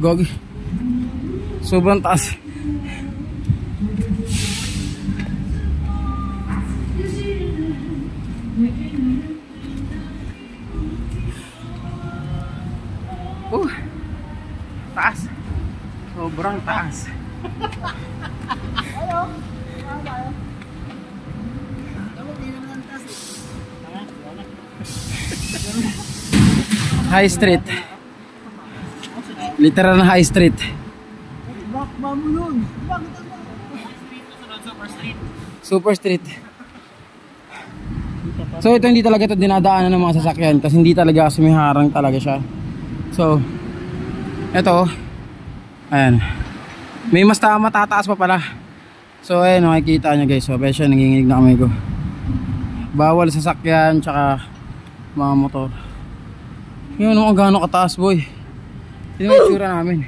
Gogi. Sobrang taas. Taas. Sobrang taas. High Street. Literal na High Street. Super Street. So ito hindi talaga ito dinadaanan ng mga sasakyan kasi hindi talaga kasi may harang talaga siya. So ito, ayan, may mas matataas pa pala. So ayan, makikita nyo guys. So besya, nanginginig na kamay ko. Bawal sasakyan tsaka mga motor. Yun ang gaano kataas boy. Yun ang itsura namin.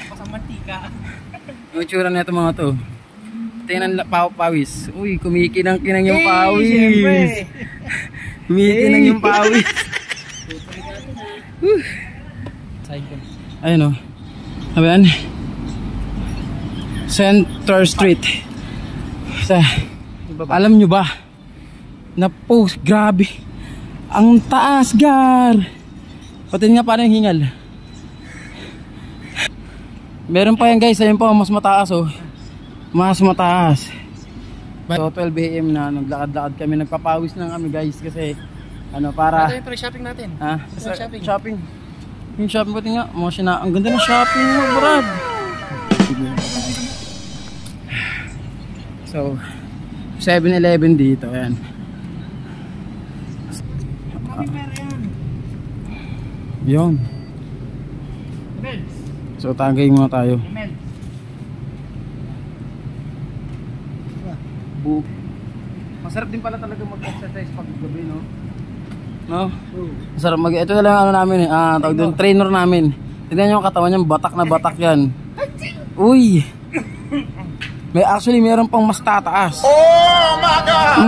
Pasang mantika. Yung itsura na ito mga to. Tingnan pawis. Uy, kumikinang-kinang yung pawis. Kumikinang yung pawis. Ayun o. Ayan. Center Street. Alam nyo ba? Napost, grabe. Ang taas, gar. Pati nga parang hingal. Meron pa yan guys. Ayun pa, mas mataas oh. Mas mataas. So 12 AM na naglakad-lakad kami. Nagpapawis lang kami guys. Kasi ano para ito yung shopping natin. Ha? Shopping. Yung shopping pati nga. Ang ganda ng shopping mo Brad. So 7-Eleven dito. Ayan. Yun. So tagay muna tayo. Masarap din pala talaga mag-exercise pag gabi, no? No? Masarap ito na lang ano namin, tawag doon, trainer namin. Tignan niyo yung katawan niya, batak na batak yan. Uy! Actually meron pang mas tataas. Oh my God!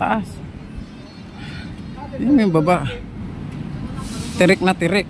Taas. Yan yung baba. Tirik na tirik.